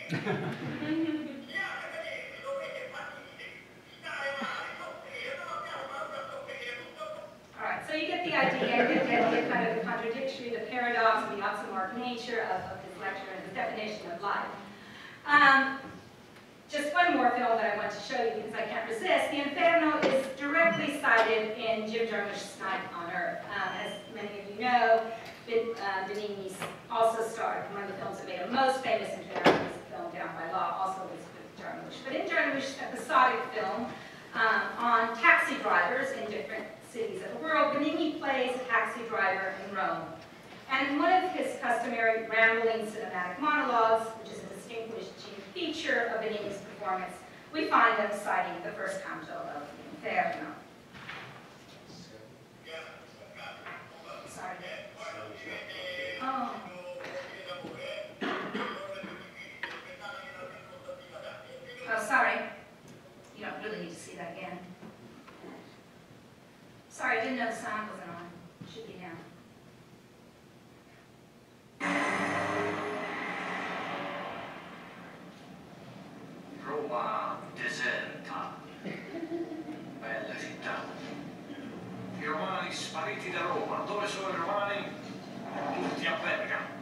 Alright, so you get the idea, you get kind of the contradictory, the paradox, the oxymorphic nature of his lecture and his definition of life. Just one more film that I want to show you because I can't resist. The Inferno is directly cited in Jim Jarmusch's Night on Earth. As many of you know, Benigni also starred, one of the films that made him most famous in Japan was the film Down by Law, also was with Jarmusch. But in Jarmusch's episodic film on taxi drivers in different cities of the world, Benigni plays a taxi driver in Rome. And in one of his customary rambling cinematic monologues, which is a distinguished feature of Benigni's performance, we find them citing the first canto of the Inferno. Sorry. Oh. Oh, sorry. You don't really need to see that again. Sorry, I didn't know the sound wasn't on. It should be now. Roma deserta, bella città. I romani spariti da Roma. Dove sono i romani? Tutti a Bergamo.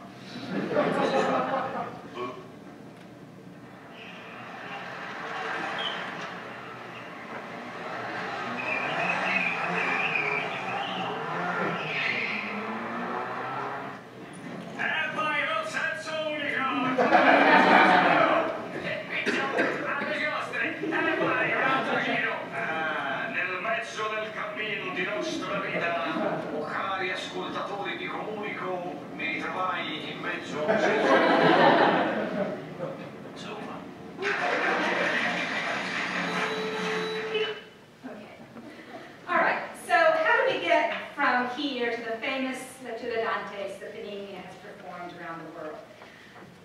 Dantes that Benigni has performed around the world.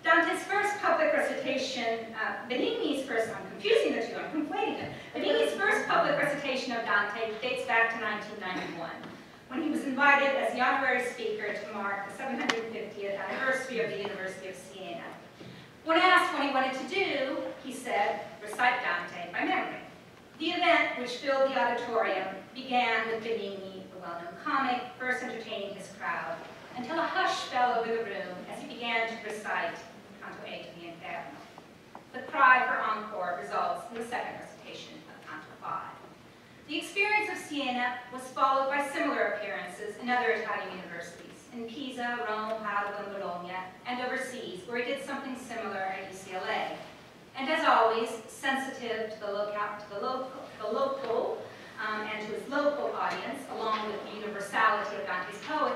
Dante's first public recitation, Benigni's first, I'm confusing the two, I'm conflating them. Benigni's first public recitation of Dante dates back to 1991, when he was invited as the honorary speaker to mark the 750th anniversary of the University of Siena. When asked what he wanted to do, he said, recite Dante by memory. The event, which filled the auditorium, began with Benigni, the well-known comic, first entertaining his crowd, until a hush fell over the room as he began to recite Canto 8 of the Inferno. The cry for encore results in the second recitation of Canto 5. The experience of Siena was followed by similar appearances in other Italian universities, in Pisa, Rome, Padua, and Bologna, and overseas, where he did something similar at UCLA. And as always, sensitive to the local and to his local audience, along with the universality of Dante's poet,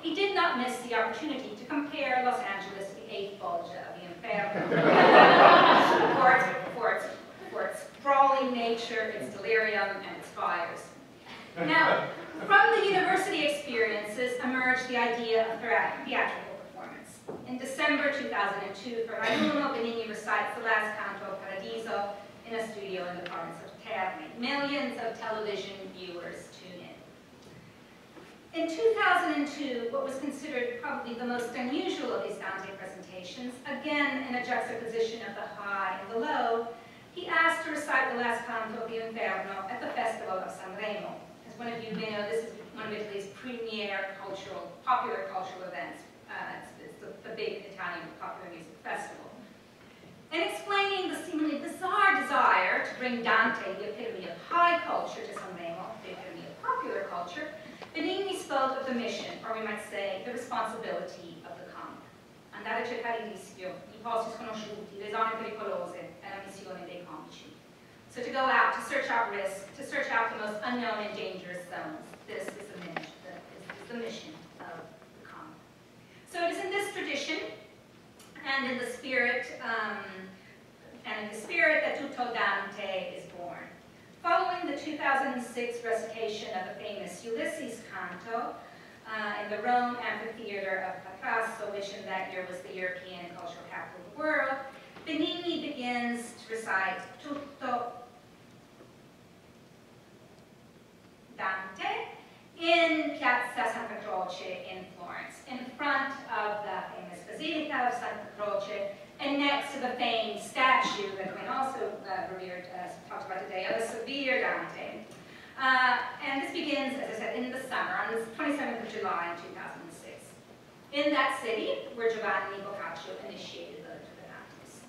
he did not miss the opportunity to compare Los Angeles to the eighth Bolgia of the Inferno for its sprawling nature, its delirium, and its fires. Now, from the university experiences emerged the idea of theatrical performance. In December 2002, for Raiuno, Benigni recites the last canto of Paradiso in a studio in the province of Terni. Millions of television viewers tune in. In 2002, what was considered probably the most unusual of these Dante presentations, again in a juxtaposition of the high and the low, he asked to recite the last canto of the Inferno at the Festival of Sanremo. As one of you may know, this is one of Italy's premier popular cultural events. It's the big Italian popular music festival. In explaining the seemingly bizarre desire to bring Dante, the epitome of high culture, to Sanremo, the epitome of popular culture, Benigni spoke of the mission, or we might say, the responsibility of the comic. Andare a cercare il rischio, I posti sconosciuti, le zone pericolose, è la missione dei comici. So to go out, to search out risk, to search out the most unknown and dangerous zones. This is the mission of the comic. So it is in this tradition, and in the spirit, that Tutto Dante is born. Following the 2006 recitation of the famous Ulysses canto in the Rome Amphitheater of Patrasso, which in that year was the European and cultural capital of the world, Benigni begins to recite Tutto Dante in Piazza Santa Croce in Florence, in front of the famous Basilica of Santa Croce, and next to the famed statue that Quinn also revered, talked about today, of the severe Dante. And this begins, as I said, in the summer, on the 27th of July in 2006. In that city, where Giovanni Boccaccio initiated the Dantes.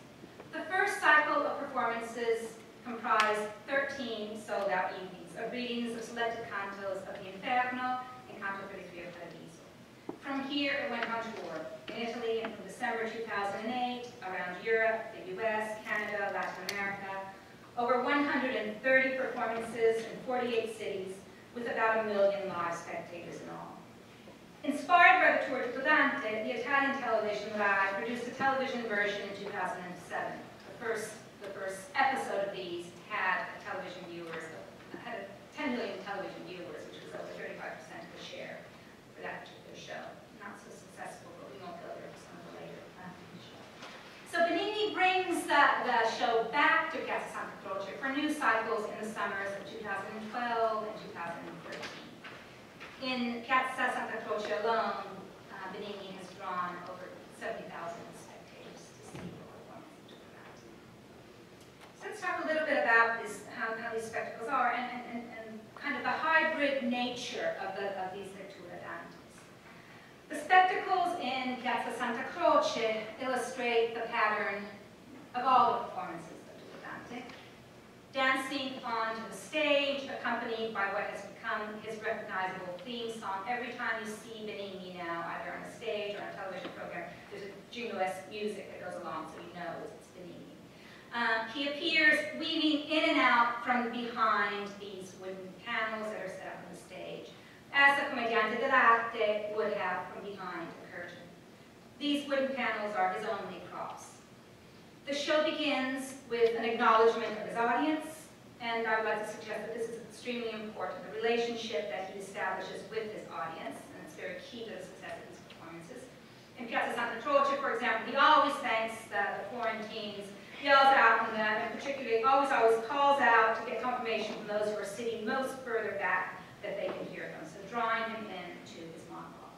The first cycle of performances comprised 13 sold-out evenings of readings of selected cantos of the Inferno and Canto 33 of Paradiso. From here, it went on tour in Italy, and from December 2008, around Europe, the US, Canada, Latin America, over 130 performances in 48 cities, with about 1 million live spectators in all. Inspired by the tour to Dante, the Italian television Rai produced a television version in 2007. The first episode of these had 10 million television viewers, which was over 35% of the share for that particular show. Not so successful, but we won't go there for some of the later shows. So Benigni brings the show back to Piazza Santa Croce for new cycles in the summers of 2012 and 2013. In Piazza Santa Croce alone, Benigni has drawn over 70,000 spectators to see the performance. So let's talk a little bit about how these spectacles are and kind of the hybrid nature of these letture dantes. The spectacles in Piazza Santa Croce illustrate the pattern of all the performances of Dante. Dancing onto the stage, accompanied by what has become his recognizable theme song. Every time you see Benigni now, either on a stage or on a television program, there's a jingoesque music that goes along, so you know it's Benigni. He appears weaving in and out from behind these wooden panels that are set up on the stage, as the Commediante dell'arte would have from behind a curtain. These wooden panels are his only props. The show begins with an acknowledgement of his audience, and I would like to suggest that this is extremely important, the relationship that he establishes with his audience, and it's very key to the success of these performances. In Piazza Santa Croce, for example, he always thanks the Florentines, yells out from them, and particularly always calls out to get confirmation from those who are sitting most further back that they can hear them, so drawing him into his monologue.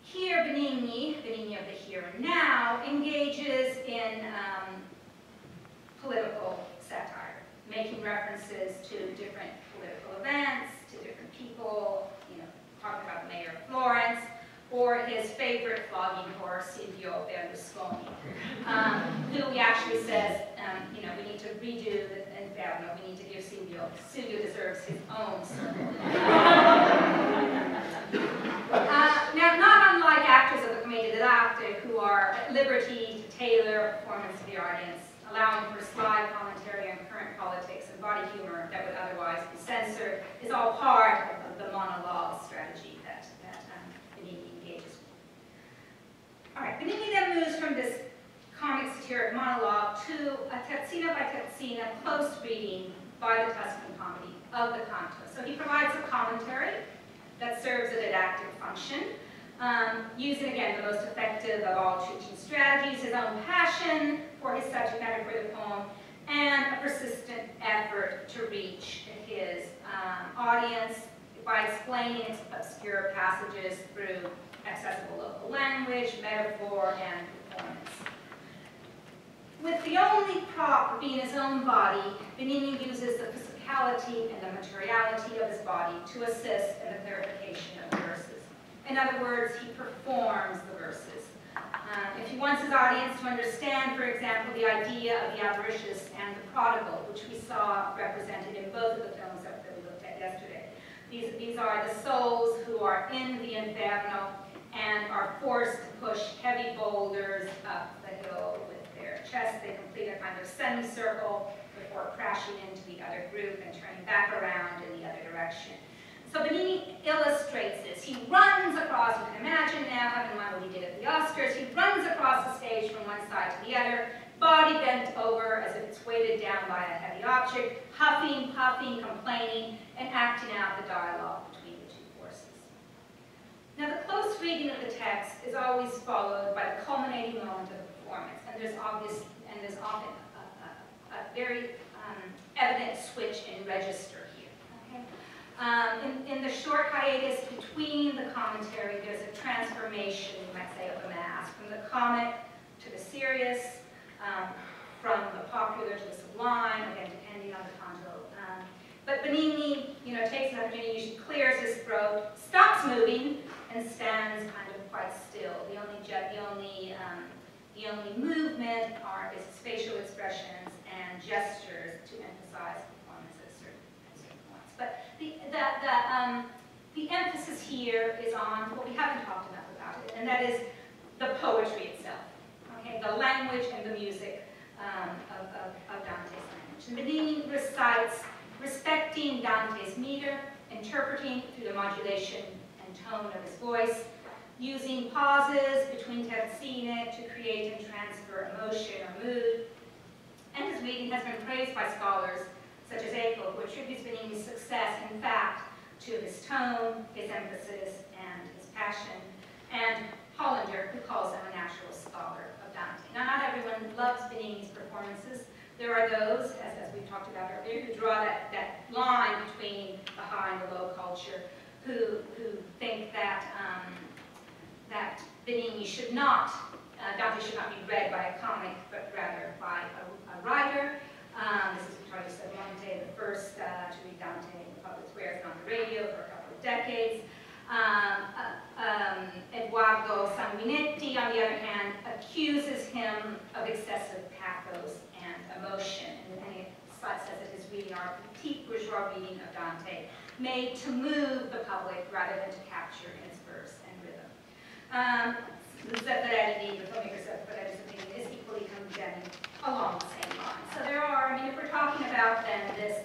Here, Benigni of the here and now, engages in political satire, making references to different political events, to different people, talking about the mayor of Florence, or his favorite flogging horse, Silvio Berlusconi, who he actually says, we need to redo the Inferno, we need to give Silvio deserves his own circle. Now, not unlike actors of the Commedia dell'arte, who are at liberty to tailor a performance to the audience, allowing for sly commentary on current politics and body humor that would otherwise be censored, is all part of the monologue strategy that Benigni engages with. All right, Benigni then moves from this comic satiric monologue to a terzina by terzina close reading by the Tuscan comedy of the canto. So he provides a commentary that serves a didactic function, using, again, the most effective of all teaching strategies, his own passion for his subject matter for the poem, and a persistent effort to reach his audience by explaining obscure passages through accessible local language, metaphor, and performance. With the only prop being his own body, Benigni uses the physicality and the materiality of his body to assist in the clarification of the verses. In other words, he performs the verses. If he wants his audience to understand, for example, the idea of the avaricious and the prodigal, which we saw represented in both of the films that we looked at yesterday. These are the souls who are in the Inferno and are forced to push heavy boulders up the hill with their chest. They complete a kind of semicircle before crashing into the other group and turning back around in the other direction. So Benigni illustrates this. He runs across, you can imagine now, having in mind what he did at the Oscars, he runs across the stage from one side to the other, body bent over as if it's weighted down by a heavy object, huffing, puffing, complaining, and acting out the dialogue between the two forces. Now the close reading of the text is always followed by the culminating moment of the performance, and there's often a very evident switch in register here. Okay? In the short hiatus between the commentary, there's a transformation, you might say, of the mass from the comic to the serious, from the popular to the sublime, again, depending on the canto. But Bernini, takes an opportunity, usually clears his throat, stops moving, and stands kind of quite still. The only movement are his facial expressions and gestures to emphasize performance at certain points. But the emphasis here is on what we haven't talked enough about it, and that is the poetry itself. Okay, the language and the music of Dante's language. And Bernini recites, respecting Dante's meter, interpreting through the modulation and tone of his voice, using pauses between terzine to create and transfer emotion or mood. And his reading has been praised by scholars such as Eco, who attributes Bernini's success, in fact, to his tone, his emphasis, and his passion, and Hollander, who calls him a natural scholar of Dante. Now, not everyone loves Bernini's performances. There are those, as we talked about earlier, who draw that line between the high and the low culture, who think that that Bernini should not, Dante should not be read by a comic, but rather by a writer. This is Vittorio Savonte, the first to read Dante in the public squares and on the radio for a couple of decades. Eduardo Sanguinetti, on the other hand, accuses him of excessive pathos and emotion, and he says that his reading are a petite bourgeois reading of Dante, made to move the public rather than to capture its verse and rhythm. Zeffirelli, the filmmaker Zeffirelli's opinion, is equally condemning along the same line. So there are, if we're talking about then this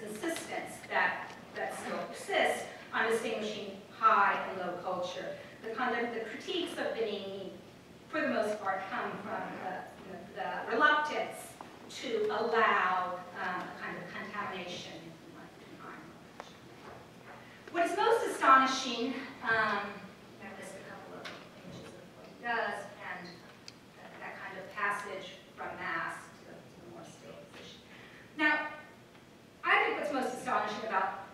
insistence that still persists on distinguishing high and low culture, the critiques of Bernini, for the most part, come from the reluctance to allow a kind of contamination between high and low culture. What is most astonishing, I've listed a couple of images of what he does, and that kind of passage from mass to the more still position. Now, I think what's most astonishing about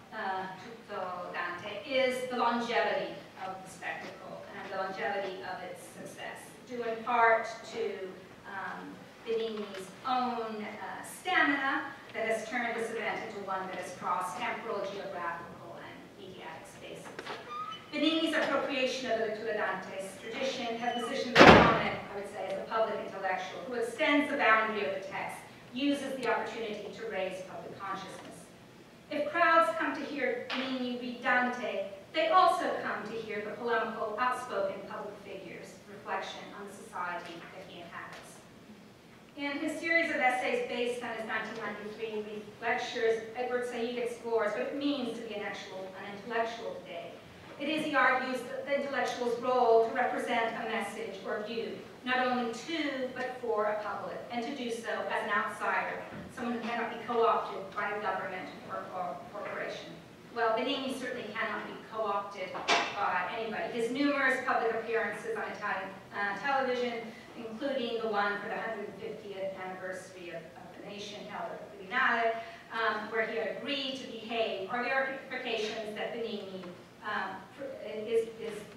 Dante is the longevity of the spectacle and the longevity of its success, due in part to Bernini's own stamina that has turned this event into one that has crossed temporal, geographical, and mediatic spaces. Bernini's appropriation of the Lettura Dante's tradition has positioned the prominent, I would say, as a public intellectual who extends the boundary of the text, uses the opportunity to raise public consciousness. If crowds come to hear Bernini read Dante, they also come to hear the polemical, outspoken public figure's reflection on the society that he inhabits. In his series of essays based on his 1993 lectures, Edward Said explores what it means to be an intellectual today. It is, he argues, the intellectual's role to represent a message or view, not only to, but for a public, and to do so as an outsider, someone who cannot be co-opted by a government or corporation. Well, Bernini certainly cannot be co-opted by anybody. His numerous public appearances on Italian television, including the one for the 150th anniversary of the nation held at the Quirinale, where he had agreed to behave, are verifications that Bernini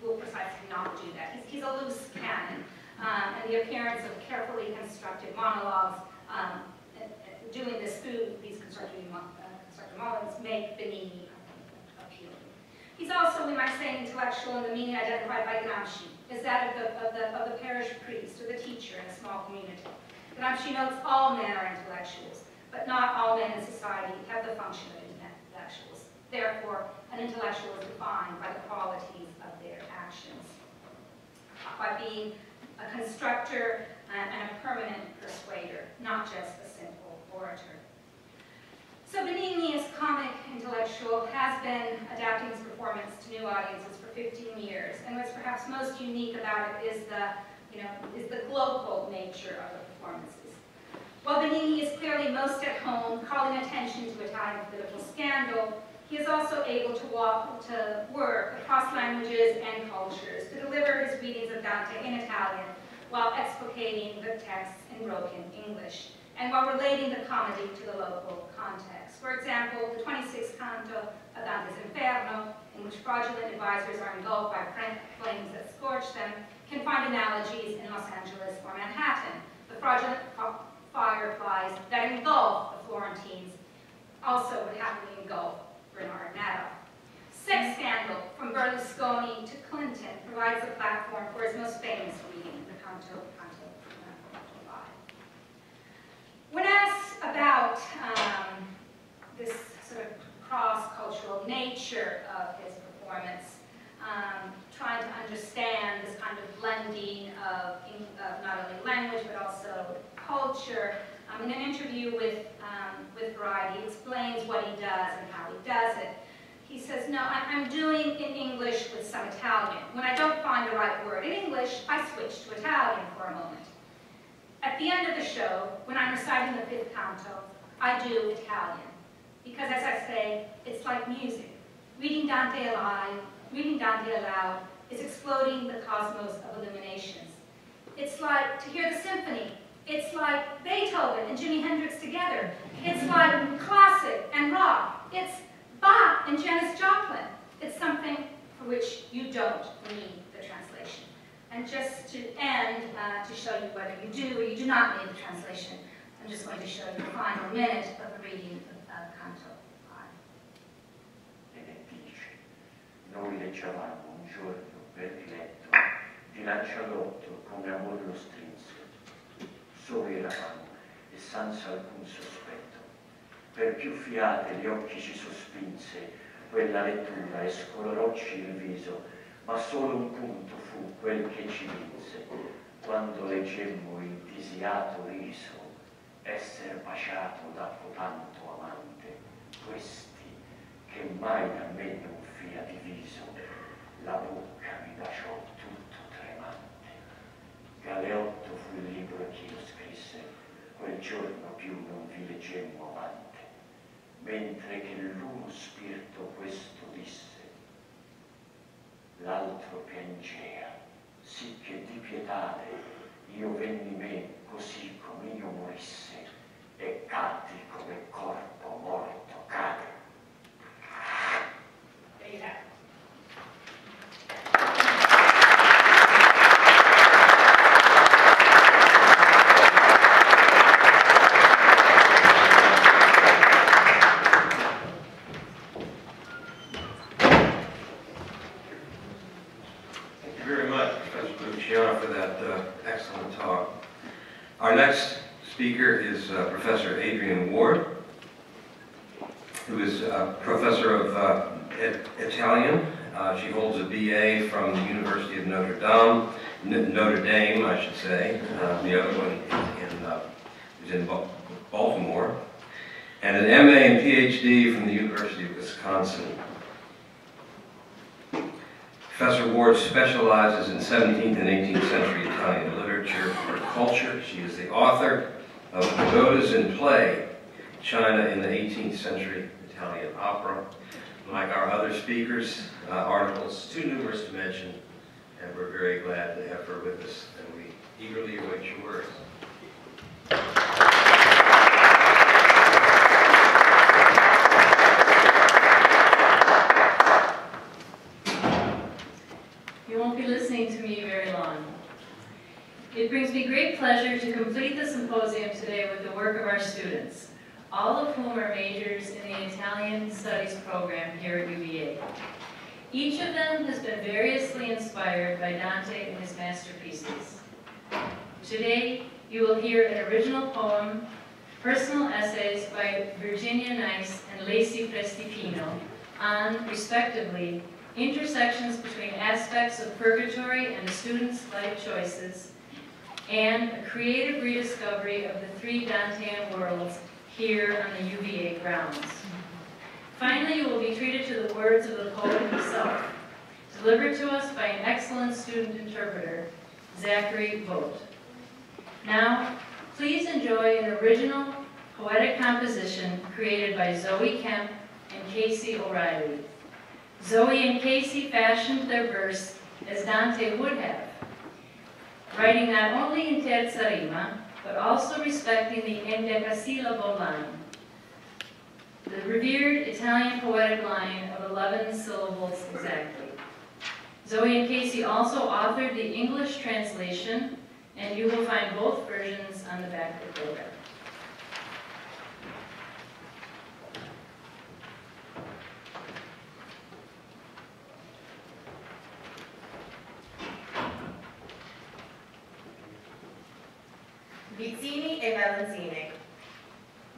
will precisely not do that. He's a loose cannon, and the appearance of carefully constructed monologues doing this through these constructed monologues make Bernini appealing. He's also, we might say, intellectual in the meaning identified by Gramsci, is that of the parish priest or the teacher in a small community. Gramsci notes all men are intellectuals, but not all men in society have the function of intellectuals. Therefore, an intellectual is defined by the qualities of their actions, by being a constructor and a permanent persuader, not just a simple orator. So Bernini, as comic intellectual, has been adapting his performance to new audiences for 15 years, and what's perhaps most unique about it is the global nature of the performances. While Bernini is clearly most at home calling attention to Italian political scandal, he is also able to work across languages and cultures to deliver his readings of Dante in Italian while explicating the texts in broken English, and while relating the comedy to the local context. For example, the 26th canto of Dante's Inferno in which fraudulent advisors are engulfed by flames that scorch them, can find analogies in Los Angeles or Manhattan. The fraudulent fireflies that engulf the Florentines also would happily engulf Bernard Madoff. Sex scandal, from Berlusconi to Clinton, provides a platform for his most famous reading, the Canto Live. When asked about this sort of cross-cultural nature of his performance, trying to understand this kind of blending of not only language but also culture, in an interview with Variety, he explains what he does and how he does it. He says, no, I'm doing in English with some Italian. When I don't find the right word in English, I switch to Italian for a moment. At the end of the show, when I'm reciting the fifth canto, I do Italian. Because as I say, it's like music. Reading Dante aloud is exploding the cosmos of illuminations. It's like to hear the symphony. It's like Beethoven and Jimi Hendrix together. It's like classic and rock. It's Bach and Janis Joplin. It's something for which you don't need the translation. And just to end, to show you whether you do or you do not need the translation, I'm just going to show you the final minute of the reading of Canto V. Noi leggevamo un giorno per diletto di Lancialotto come amor lo strinse. Soli eravamo e senza alcun sospetto. Per più fiate gli occhi ci sospinse quella lettura e scolorocci il viso, ma solo un punto fu quel che ci vinse, quando leggemmo il disiato riso, esser baciato da cotanto amante, questi che mai da me non fia diviso, la bocca mi baciò tutto tremante. Galeotto fu il libro che io scrisse, quel giorno più non vi leggemmo avanti, mentre che l'uno spirito questo disse, l'altro piangea, sì che di pietade io venni me così come io morisse, e caddi come corpo morto cade. There you have it. For that excellent talk. Our next speaker is Professor Adrienne Ward, who is a professor of Italian. She holds a BA from the University of Notre Dame, I should say. The other one is in Baltimore. And an MA and PhD from the University of Wisconsin. Professor Ward specializes in 17th and 18th century Italian literature or culture. She is the author of Pagodas in Play, China in the 18th Century Italian Opera. Like our other speakers, articles too numerous to mention, and we're very glad to have her with us, and we eagerly await your words. You won't be listening to me very long. It brings me great pleasure to complete the symposium today with the work of our students, all of whom are majors in the Italian Studies program here at UVA. Each of them has been variously inspired by Dante and his masterpieces. Today, you will hear an original poem, personal essays by Virginia Nice and Lacey Prestipino on, respectively, intersections between aspects of purgatory and a student's life choices, and a creative rediscovery of the three Dantean worlds here on the UVA grounds. Finally, you will be treated to the words of the poet himself, delivered to us by an excellent student interpreter, Zachary Vogt. Now, please enjoy an original poetic composition created by Zoe Kemp and Casey O'Reilly. Zoe and Casey fashioned their verse as Dante would have, writing not only in terza rima, but also respecting the endecasillabo line. the revered Italian poetic line of 11 syllables exactly. Zoe and Casey also authored the English translation, and you will find both versions on the back of the program. Vizzini e melanzine.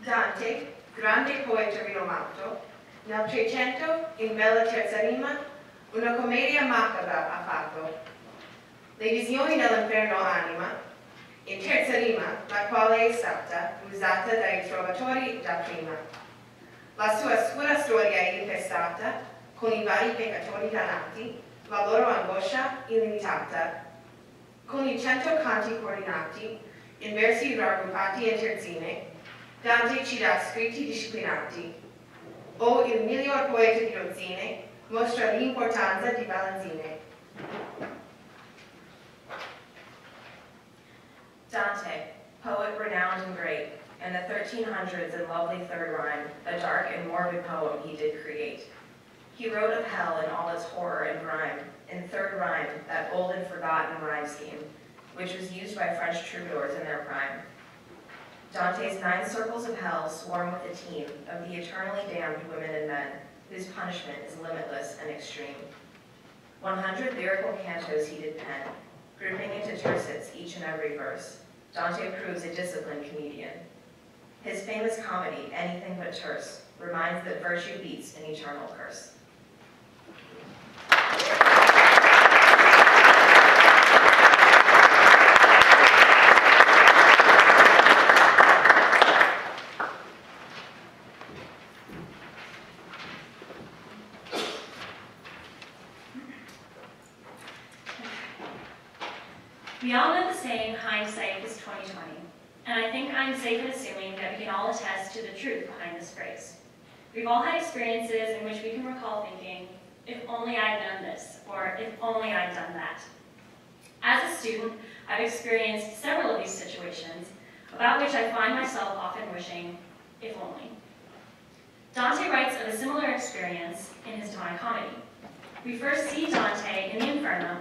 Dante, grande poeta rinomato, nel Trecento, in bella terza rima, una commedia macabra ha fatto. Le visioni dell'inferno anima, in terza rima, la quale è stata usata dai trovatori dapprima. La sua scura storia è infestata con i vari peccatori dannati, la loro angoscia illimitata. Con i 100 canti coordinati, in versi raggruppati e terzine, Dante ci dà scritti disciplinati. O il miglior poeta di dozzine mostra l'importanza di melanzine. Dante, poet renowned and great, in the 1300s in lovely third rhyme, a dark and morbid poem he did create. He wrote of hell in all its horror and grime, in third rhyme, that old and forgotten rhyme scheme, which was used by French troubadours in their prime. Dante's 9 circles of hell swarm with a team of the eternally damned women and men, whose punishment is limitless and extreme. 100 lyrical cantos he did pen, grouping into tercets each and every verse. Dante proves a disciplined comedian. His famous comedy, Anything But Terse, reminds that virtue beats an eternal curse. We all know the saying, hindsight is 20/20, and I think I'm safe in assuming that we can all attest to the truth behind this phrase. We've all had experiences in which we can recall thinking, if only I'd known this, or if only I'd done that. As a student, I've experienced several of these situations, about which I find myself often wishing, if only. Dante writes of a similar experience in his Divine Comedy. We first see Dante in the Inferno,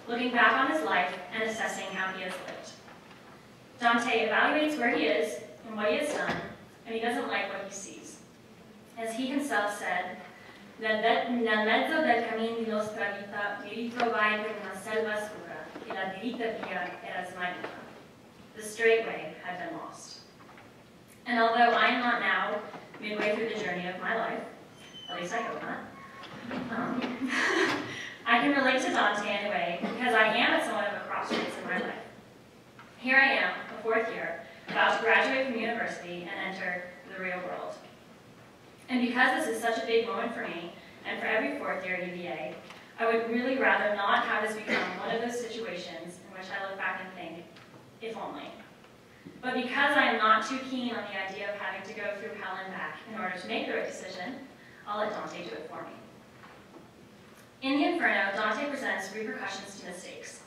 looking back on his life and assessing how he has lived. Dante evaluates where he is and what he has done, and he doesn't like what he sees. As he himself said, nel mezzo del cammino di nostra vita mi ritrovai per una selva scura, e la diritta via era smarrita. The straight way had been lost. And although I am not now midway through the journey of my life, at least I hope not, I can relate to Dante in a way because I am at somewhat of a crossroads in my life. Here I am, a fourth year, about to graduate from university and enter the real world. And because this is such a big moment for me, and for every fourth year at UVA, I would really rather not have this become one of those situations in which I look back and think, if only. But because I am not too keen on the idea of having to go through hell and back in order to make the right decision, I'll let Dante do it for me. In the Inferno, Dante presents repercussions to mistakes,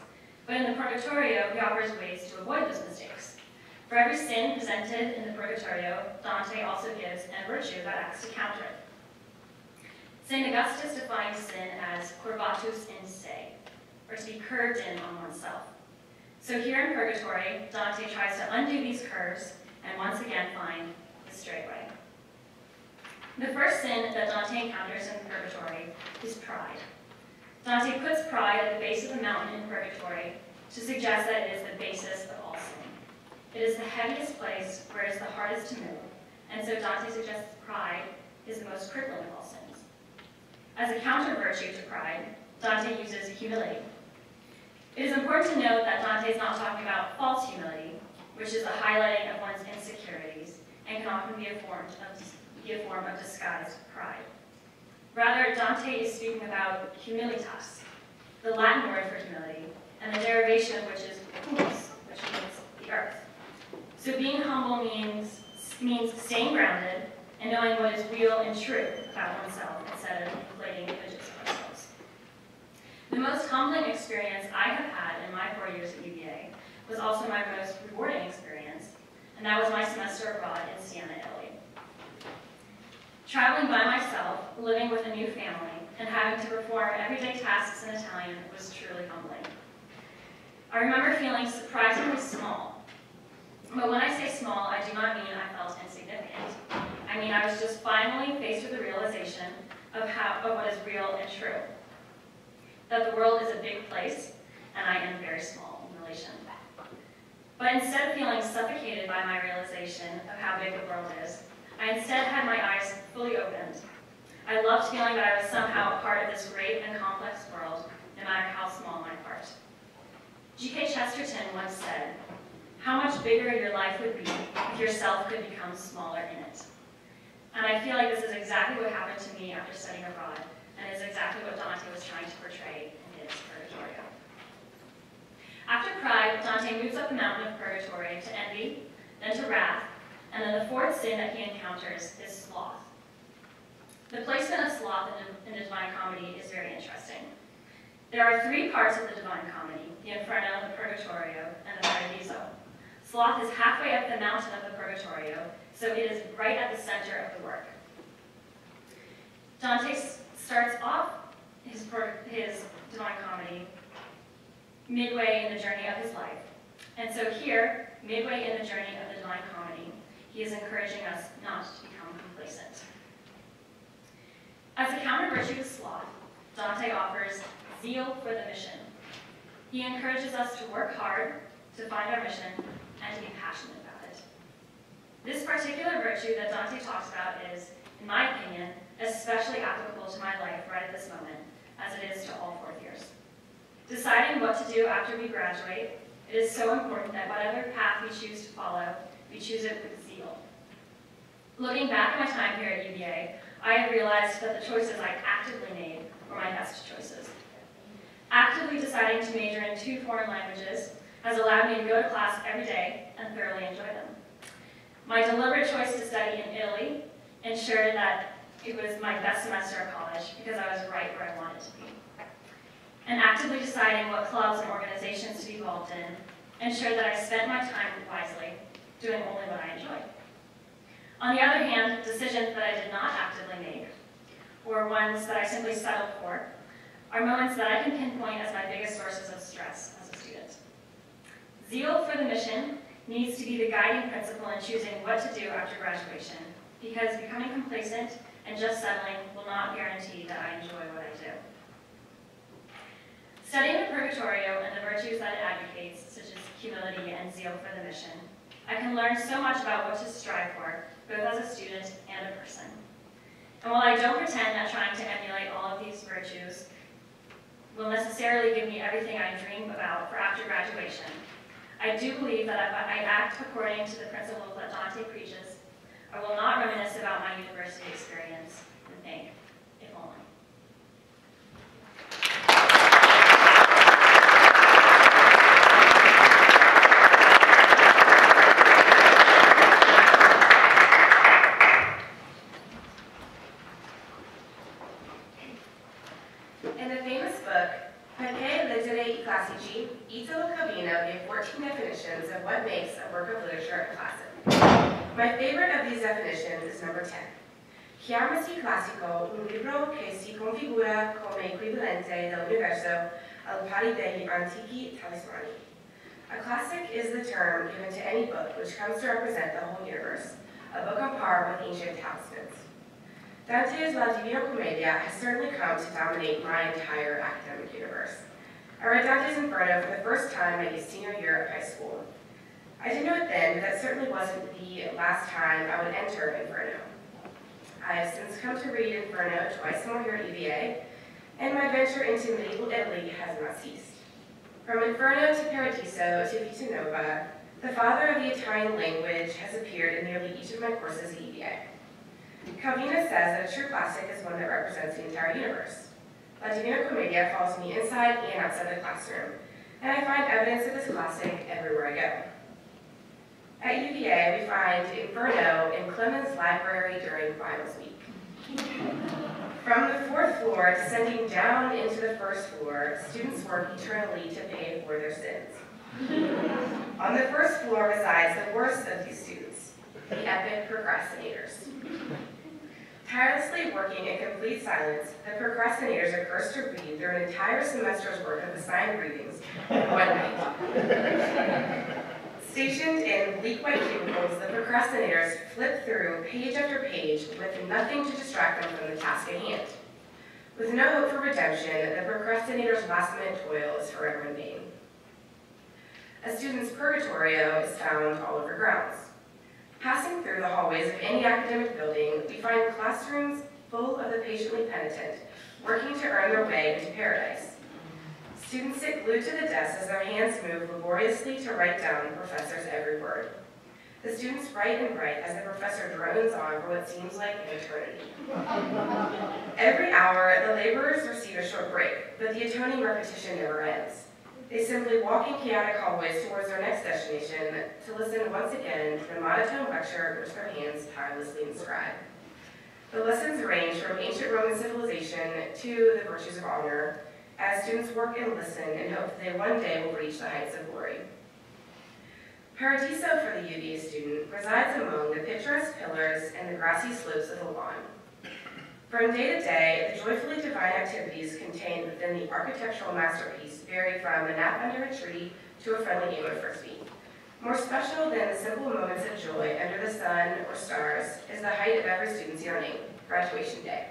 but in the Purgatorio, he offers ways to avoid those mistakes. For every sin presented in the Purgatorio, Dante also gives a virtue that acts to counter it. St. Augustus defines sin as curvatus in se, or to be curved in on oneself. So here in Purgatory, Dante tries to undo these curves and once again find the straight way. The first sin that Dante encounters in Purgatory is pride. Dante puts pride at the base of the mountain in Purgatory to suggest that it is the basis of all sin. It is the heaviest place where it is the hardest to move, and so Dante suggests pride is the most crippling of all sins. As a counter virtue to pride, Dante uses humility. It is important to note that Dante is not talking about false humility, which is the highlighting of one's insecurities and can often be a form of disguised pride. Rather, Dante is speaking about humilitas, the Latin word for humility, and the derivation of which is humus, which means the earth. So being humble means staying grounded and knowing what is real and true about oneself instead of inflating images of ourselves. The most humbling experience I have had in my 4 years at UVA was also my most rewarding experience, and that was my semester abroad in Siena, Italy. Traveling by myself, living with a new family, and having to perform everyday tasks in Italian was truly humbling. I remember feeling surprisingly small. But when I say small, I do not mean I felt insignificant. I mean I was just finally faced with the realization of what is real and true. That the world is a big place, and I am very small in relation. But instead of feeling suffocated by my realization of how big the world is, I instead had my eyes fully opened. I loved feeling that I was somehow a part of this great and complex world, no matter how small my part. G.K. Chesterton once said, "How much bigger your life would be if yourself could become smaller in it." And I feel like this is exactly what happened to me after studying abroad, and is exactly what Dante was trying to portray in his Purgatorio. After Pride, Dante moves up the mountain of Purgatory to envy, then to wrath, and then the fourth sin that he encounters is sloth. The placement of sloth in the Divine Comedy is very interesting. There are three parts of the Divine Comedy: the Inferno, the Purgatorio, and the Paradiso. Sloth is halfway up the mountain of the Purgatorio, so it is right at the center of the work. Dante starts off his Divine Comedy midway in the journey of his life. And so here, midway in the journey of the Divine Comedy, he is encouraging us not to become complacent. As a counter-virtue to sloth, Dante offers zeal for the mission. He encourages us to work hard, to find our mission, and to be passionate about it. This particular virtue that Dante talks about is, in my opinion, especially applicable to my life right at this moment, as it is to all fourth years. Deciding what to do after we graduate, it is so important that whatever path we choose to follow, we choose it with zeal. Looking back at my time here at UVA, I have realized that the choices I actively made were my best choices. Actively deciding to major in 2 foreign languages has allowed me to go to class every day and thoroughly enjoy them. My deliberate choice to study in Italy ensured that it was my best semester of college because I was right where I wanted to be. And actively deciding what clubs and organizations to be involved in ensured that I spent my time wisely, doing only what I enjoyed. On the other hand, decisions that I did not actively make, or ones that I simply settled for, are moments that I can pinpoint as my biggest sources of stress as a student. Zeal for the mission needs to be the guiding principle in choosing what to do after graduation, because becoming complacent and just settling will not guarantee that I enjoy what I do. Studying the Purgatorio and the virtues that it advocates, such as humility and zeal for the mission, I can learn so much about what to strive for, both as a student and a person. And while I don't pretend that trying to emulate all of these virtues will necessarily give me everything I dream about for after graduation, I do believe that if I act according to the principles that Dante preaches, I will not reminisce about my university experience and think, if only. In the famous book, Perché leggere I classici, Italo Calvino gave 14 definitions of what makes a work of literature a classic. My favorite of these definitions is number 10. Chiamasi classico un libro che si configura come equivalente dell'universo al pari degli antichi talismani. A classic is the term given to any book which comes to represent the whole universe, a book on par with ancient talismans. Dante's La Divina Commedia has certainly come to dominate my entire academic universe. I read Dante's Inferno for the first time my senior year of high school. I didn't know it then, but that certainly wasn't the last time I would enter Inferno. I have since come to read Inferno twice more here at UVA, and my venture into medieval Italy has not ceased. From Inferno to Paradiso to Vita Nova, the father of the Italian language has appeared in nearly each of my courses at UVA. Calvino says that a true classic is one that represents the entire universe. La Divina Commedia follows me inside and outside the classroom, and I find evidence of this classic everywhere I go. At UVA, we find Inferno in Clemens' library during finals week. From the 4th floor, descending down into the 1st floor, students work eternally to pay for their sins. On the 1st floor resides the worst of these students, the epic procrastinators. Tirelessly working in complete silence, the procrastinators are cursed to read their entire semester's worth of assigned readings in one night. Stationed in bleak white cubicles, the procrastinators flip through page after page with nothing to distract them from the task at hand. With no hope for redemption, the procrastinators' last-minute toil is forever in vain. A student's purgatorio is found all over grounds. Passing through the hallways of any academic building, we find classrooms full of the patiently penitent, working to earn their way into paradise. Students sit glued to the desks as their hands move laboriously to write down the professor's every word. The students write and write as the professor drones on for what seems like an eternity. Every hour, the laborers receive a short break, but the atoning repetition never ends. They simply walk in chaotic hallways towards their next destination to listen once again to the monotone lecture which their hands tirelessly inscribe. The lessons range from ancient Roman civilization to the virtues of honor, as students work and listen and hope that they one day will reach the heights of glory. Paradiso for the UVA student resides among the picturesque pillars and the grassy slopes of the lawn. From day to day, the joyfully divine activities contained within the architectural masterpiece vary from a nap under a tree to a friendly game of frisbee. More special than the simple moments of joy under the sun or stars is the height of every student's yearning, graduation day.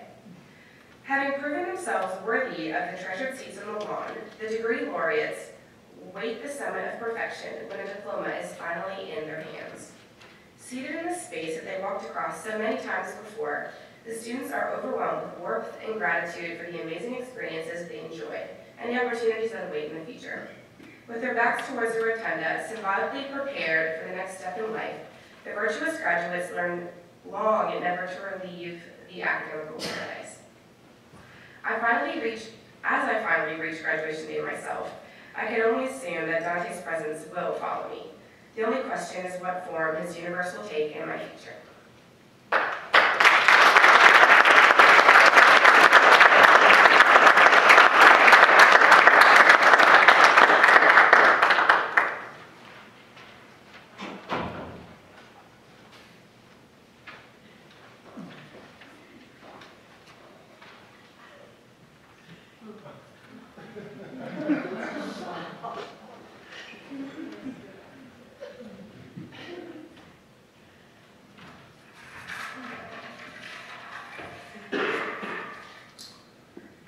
Having proven themselves worthy of the treasured seats on the lawn, the degree laureates wait the summit of perfection when a diploma is finally in their hands. Seated in the space that they walked across so many times before, the students are overwhelmed with warmth and gratitude for the amazing experiences they enjoyed and the opportunities that await in the future. With their backs towards the rotunda, symbolically prepared for the next step in life, the virtuous graduates learn long and never to leave the academical paradise. As I finally reach graduation day myself, I can only assume that Dante's presence will follow me. The only question is what form his universe will take in my future.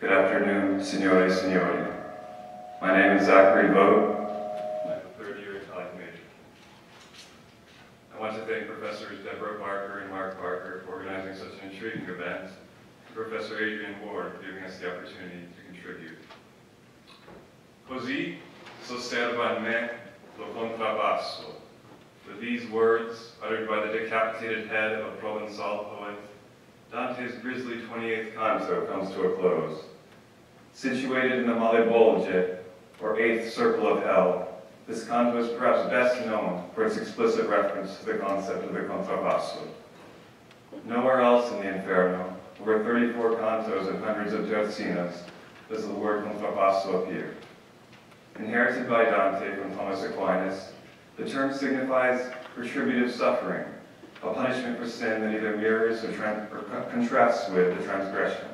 Good afternoon, signore e signori. My name is Zachary Vogt. I'm a third-year Italian major. I want to thank Professors Deborah Barker and Mark Barker for organizing such an intriguing event, and Professor Adrian Ward for giving us the opportunity to contribute. Così s'osserva in me lo contrabbasso. With these words, uttered by the decapitated head of a Provençal poet, Dante's grisly 28th canto comes to a close. Situated in the Malebolge, or 8th circle of hell, this canto is perhaps best known for its explicit reference to the concept of the contrabbasso. Nowhere else in the Inferno, over 34 cantos and hundreds of terzinas, does the word contrabbasso appear. Inherited by Dante from Thomas Aquinas, the term signifies retributive suffering, a punishment for sin that either mirrors or contrasts with the transgression.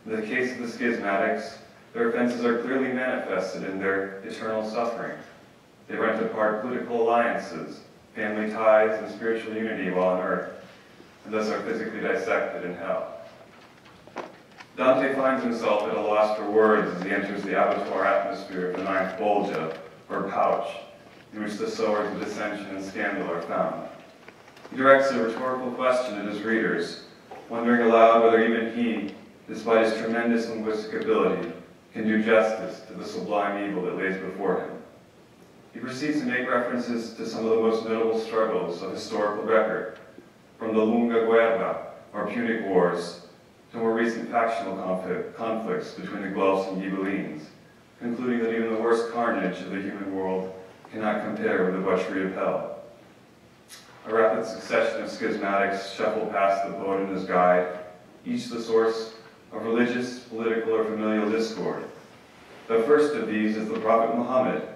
In the case of the schismatics, their offenses are clearly manifested in their eternal suffering. They rent apart political alliances, family ties, and spiritual unity while on earth, and thus are physically dissected in hell. Dante finds himself at a loss for words as he enters the abattoir atmosphere of the ninth bolgia, or pouch, in which the sowers of dissension and scandal are found. He directs a rhetorical question at his readers, wondering aloud whether even he, despite his tremendous linguistic ability, can do justice to the sublime evil that lays before him. He proceeds to make references to some of the most notable struggles of historical record, from the Lunga Guerra, or Punic Wars, to more recent factional conflicts between the Guelphs and Ghibellines, concluding that even the worst carnage of the human world cannot compare with the butchery of hell. A rapid succession of schismatics shuffle past the poet and his guide, each the source of religious, political, or familial discord. The first of these is the Prophet Muhammad,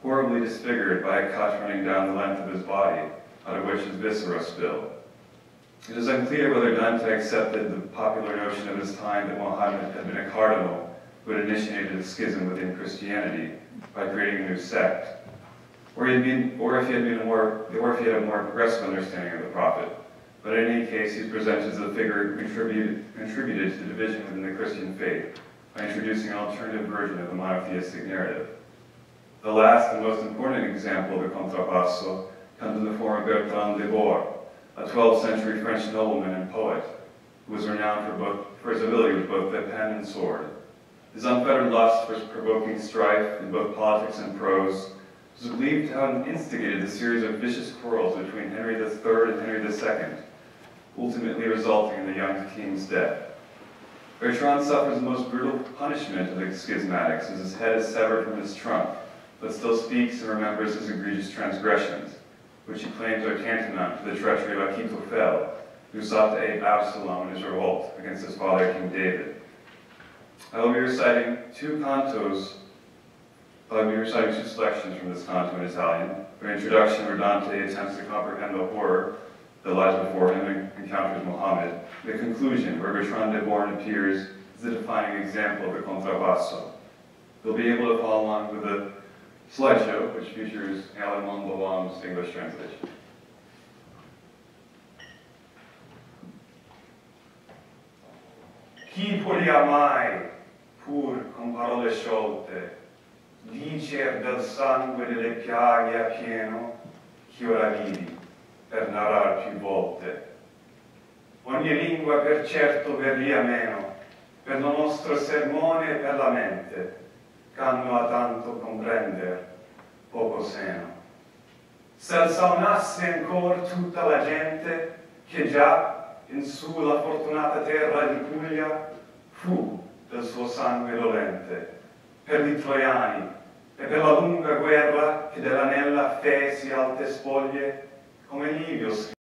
horribly disfigured by a cut running down the length of his body, out of which his viscera spill. It is unclear whether Dante accepted the popular notion of his time that Muhammad had been a cardinal who had initiated a schism within Christianity by creating a new sect, or if he had a more progressive understanding of the prophet. But in any case, he's presented as a figure who contributed to the division within the Christian faith by introducing an alternative version of the monotheistic narrative. The last and most important example of the contrappasso comes in the form of Bertrand de Bourg, a 12th century French nobleman and poet who was renowned for his ability with both the pen and sword. His unfettered lust for provoking strife in both politics and prose was believed to have instigated a series of vicious quarrels between Henry III and Henry II, ultimately resulting in the young king's death. Bertrand suffers the most brutal punishment of the schismatics as his head is severed from his trunk, but still speaks and remembers his egregious transgressions, which he claims are tantamount to the treachery of Achitophel, who sought to aid Absalom in his revolt against his father, King David. I will be reciting two selections from this canto in Italian. An introduction where Dante attempts to comprehend the horror that lies before him and encounters Muhammad. The conclusion, where Bertrand de Bourg appears as the defining example of the contrappasso. You'll be able to follow along with the slideshow, which features Alan Mondlewam's English translation. Chi podia mai, pur con parole sciolte, dicer del sangue delle piaghe a pieno, che ora vidi per narrar più volte. Ogni lingua per certo verlia meno, per lo nostro sermone e per la mente, c'hanno a tanto comprender, poco seno. S'alzaunasse ancor tutta la gente, che già in su la fortunata terra di Puglia fu del suo sangue dolente, per i troiani e per la lunga guerra che dell'anella fesi alte spoglie, come Livio